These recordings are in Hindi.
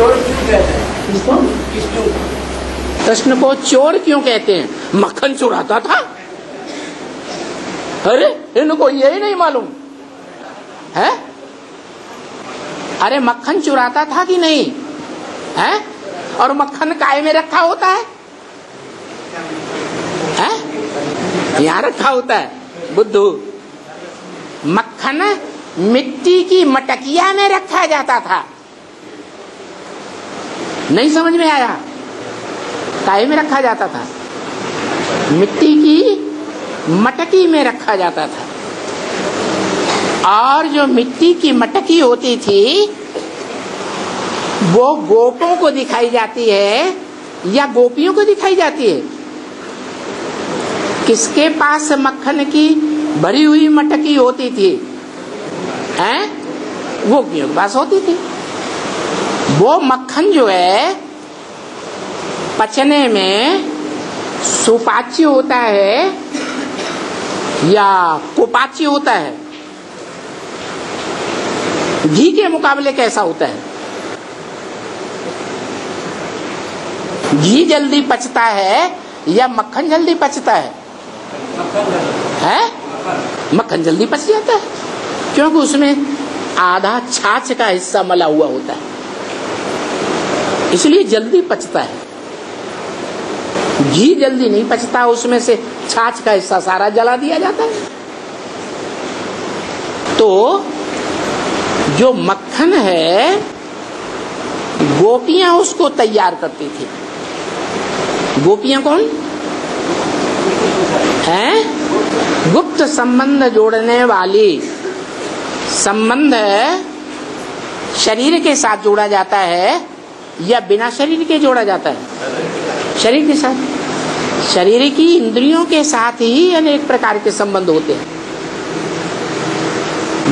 चोर क्यों कहते हैं? किसको? कृष्ण को चोर क्यों कहते हैं? मक्खन चुराता था। अरे इनको यही नहीं मालूम है? अरे मक्खन चुराता था कि नहीं है? और मक्खन काय में रखा होता है? यहाँ रखा होता है बुद्धू। मक्खन मिट्टी की मटकिया में रखा जाता था। नहीं समझ में आया? काय में रखा जाता था? मिट्टी की मटकी में रखा जाता था। और जो मिट्टी की मटकी होती थी वो गोपों को दिखाई जाती है या गोपियों को दिखाई जाती है? किसके पास मक्खन की भरी हुई मटकी होती थी? हैं? गोपियों के पास होती थी। वो मक्खन जो है पचने में सुपाच्य होता है या कुपाच्य होता है? घी के मुकाबले कैसा होता है? घी जल्दी पचता है या मक्खन जल्दी पचता है? मक्खन जल्दी पच जाता है क्योंकि उसमें आधा छाछ का हिस्सा मला हुआ होता है, इसलिए जल्दी पचता है। घी जल्दी नहीं पचता, उसमें से छाछ का हिस्सा सारा जला दिया जाता है। तो जो मक्खन है गोपियां उसको तैयार करती थी। गोपियां कौन है? गुप्त संबंध जोड़ने वाली। संबंध शरीर के साथ जोड़ा जाता है या बिना शरीर के जोड़ा जाता है? शरीर के साथ। शरीर की इंद्रियों के साथ ही अनेक प्रकार के संबंध होते हैं।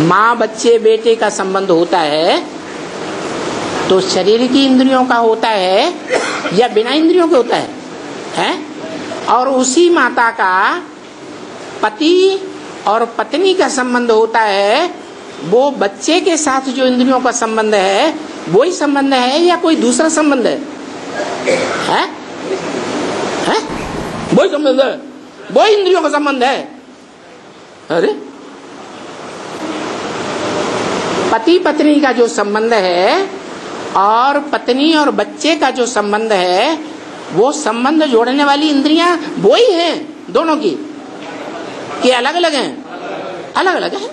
माँ बच्चे बेटे का संबंध होता है तो शरीर की इंद्रियों का होता है या बिना इंद्रियों के होता है? और उसी माता का पति और पत्नी का संबंध होता है, वो बच्चे के साथ जो इंद्रियों का संबंध है वही संबंध है या कोई दूसरा संबंध है? वही संबंध है, वही इंद्रियों का संबंध है। अरे पति पत्नी का जो संबंध है और पत्नी और बच्चे का जो संबंध है वो संबंध जोड़ने वाली इंद्रियां वही हैं दोनों की, कि अलग अलग हैं? अलग अलग हैं।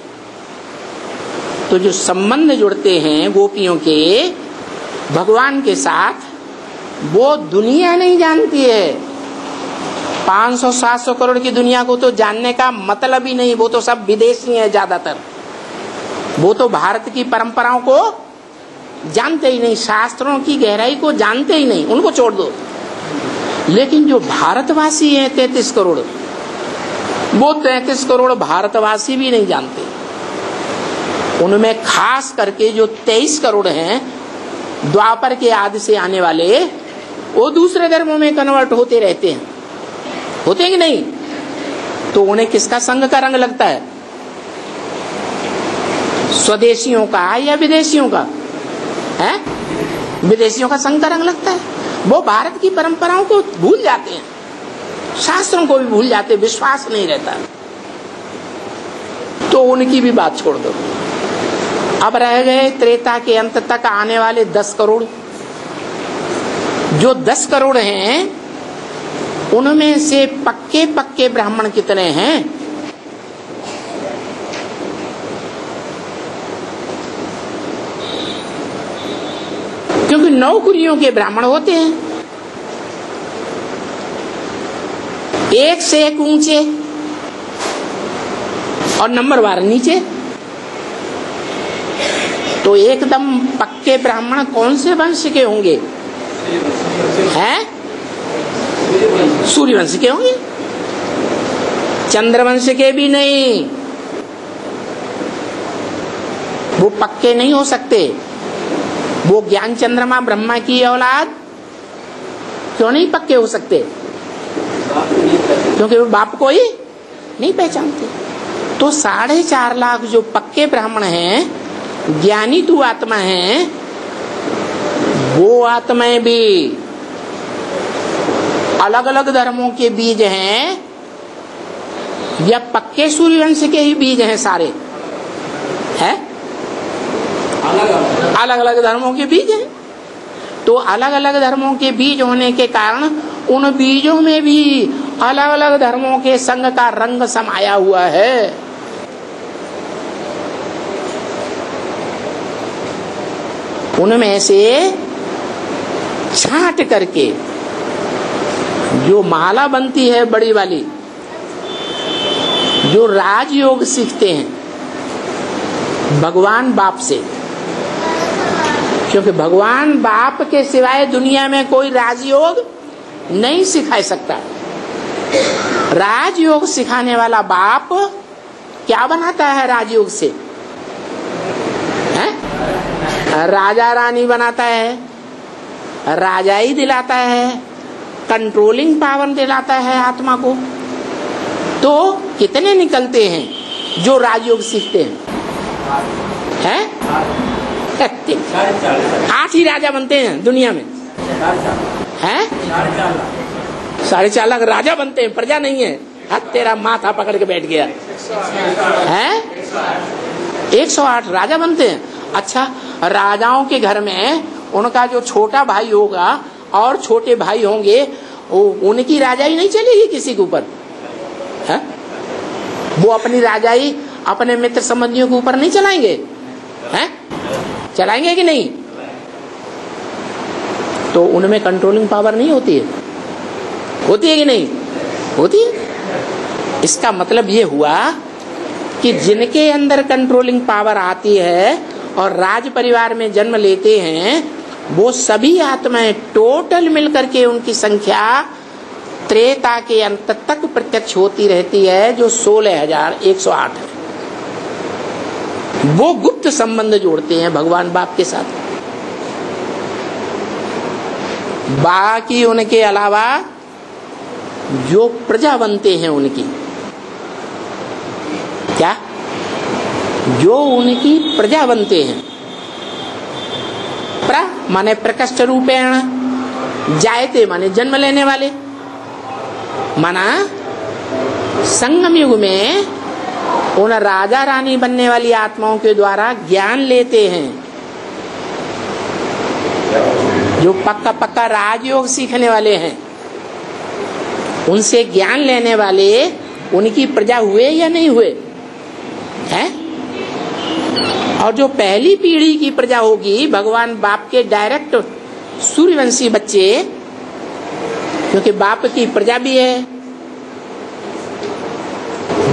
तो जो संबंध जुड़ते हैं गोपियों के भगवान के साथ वो दुनिया नहीं जानती है। 500-700 करोड़ की दुनिया को तो जानने का मतलब ही नहीं, वो तो सब विदेशी है ज्यादातर। वो तो भारत की परंपराओं को जानते ही नहीं, शास्त्रों की गहराई को जानते ही नहीं, उनको छोड़ दो। लेकिन जो भारतवासी हैं 33 करोड़, वो 33 करोड़ भारतवासी भी नहीं जानते। उनमें खास करके जो 23 करोड़ हैं द्वापर के आदि से आने वाले, वो दूसरे धर्मों में कन्वर्ट होते रहते हैं, होते हैं कि नहीं? तो उन्हें किसका संग का रंग लगता है? स्वदेशियों का या विदेशियों का? है विदेशियों का संग का रंग लगता है। वो भारत की परंपराओं को भूल जाते हैं, शास्त्रों को भी भूल जाते, विश्वास नहीं रहता। तो उनकी भी बात छोड़ दो। अब रह गए त्रेता के अंत तक आने वाले 10 करोड़। जो 10 करोड़ हैं उनमें से पक्के पक्के ब्राह्मण कितने हैं? क्योंकि 9 कुलियों के ब्राह्मण होते हैं, एक से एक ऊंचे और नंबरवार नीचे। तो एकदम पक्के ब्राह्मण कौन से वंश के होंगे? हैं? सूर्यवंश के होंगे, चंद्रवंश के भी नहीं। वो पक्के नहीं हो सकते। वो ज्ञान चंद्रमा ब्रह्मा की औलाद क्यों नहीं पक्के हो सकते? क्योंकि वो बाप को ही नहीं पहचानते। तो 4.5 लाख जो पक्के ब्राह्मण हैं, ज्ञानी तू आत्मा हैं, वो आत्माएं भी अलग अलग धर्मों के बीज हैं या पक्के सूर्यवंश के ही बीज हैं? सारे हैं अलग अलग धर्मों के बीज हैं। तो अलग अलग धर्मों के बीज होने के कारण उन बीजों में भी अलग अलग धर्मों के संग का रंग समाया हुआ है। उनमें से छांट करके जो माला बनती है बड़ी वाली, जो राजयोग सीखते हैं भगवान बाप से, क्योंकि भगवान बाप के सिवाय दुनिया में कोई राजयोग नहीं सिखा सकता। राजयोग सिखाने वाला बाप क्या बनाता है? राजयोग से राजा रानी बनाता है, राजाई दिलाता है, कंट्रोलिंग पावर दिलाता है आत्मा को। तो कितने निकलते हैं जो राजयोग सीखते हैं? 8 ही राजा बनते हैं दुनिया में। हैं 4.5 लाख राजा बनते हैं, प्रजा नहीं है। तेरा माथा पकड़ के बैठ गया है। 108 राजा बनते हैं। अच्छा, राजाओं के घर में उनका जो छोटा भाई होगा और छोटे भाई होंगे, उनकी राजाई नहीं चलेगी किसी के ऊपर है? वो अपनी राजाई अपने मित्र संबंधियों के ऊपर नहीं चलाएंगे हैं? चलाएंगे कि नहीं? तो उनमें कंट्रोलिंग पावर नहीं होती है? होती है कि नहीं होती है? इसका मतलब ये हुआ कि जिनके अंदर कंट्रोलिंग पावर आती है और राज परिवार में जन्म लेते हैं, वो सभी आत्माएं टोटल मिलकर के उनकी संख्या त्रेता के अंत तक प्रत्यक्ष होती रहती है, जो 16,108 है। वो गुप्त संबंध जोड़ते हैं भगवान बाप के साथ। बाकी उनके अलावा जो प्रजा बनते हैं उनकी, क्या जो उनकी प्रजा बनते हैं, माने प्रकष्ट रूपेण, जायते माने जन्म लेने वाले, माना संगम युग में उन राजा रानी बनने वाली आत्माओं के द्वारा ज्ञान लेते हैं। जो पक्का पक्का राजयोग सीखने वाले हैं, उनसे ज्ञान लेने वाले उनकी प्रजा हुए या नहीं हुए हैं? और जो पहली पीढ़ी की प्रजा होगी भगवान बाप के डायरेक्ट सूर्यवंशी बच्चे, क्योंकि बाप की प्रजा भी है,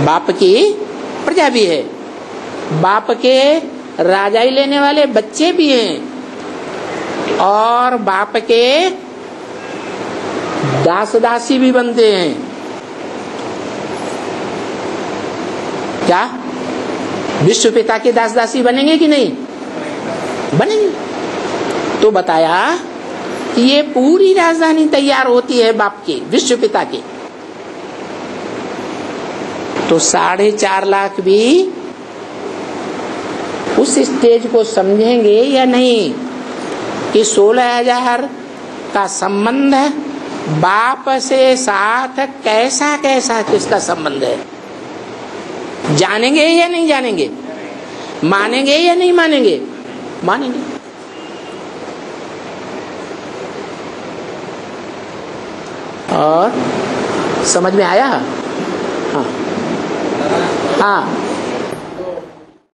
बाप की प्रजा भी है, बाप के राजाई लेने वाले बच्चे भी हैं, और बाप के दास दासी भी बनते हैं। क्या विश्व पिता के दास दासी बनेंगे कि नहीं बनेंगे? तो बताया कि ये पूरी राजधानी तैयार होती है बाप के, विश्व पिता के। तो 4.5 लाख भी उस स्टेज को समझेंगे या नहीं कि 16,000 का संबंध बाप से साथ कैसा कैसा किसका संबंध है? जानेंगे या नहीं जानेंगे? मानेंगे या नहीं मानेंगे? मानेंगे। और समझ में आया? हाँ हाँ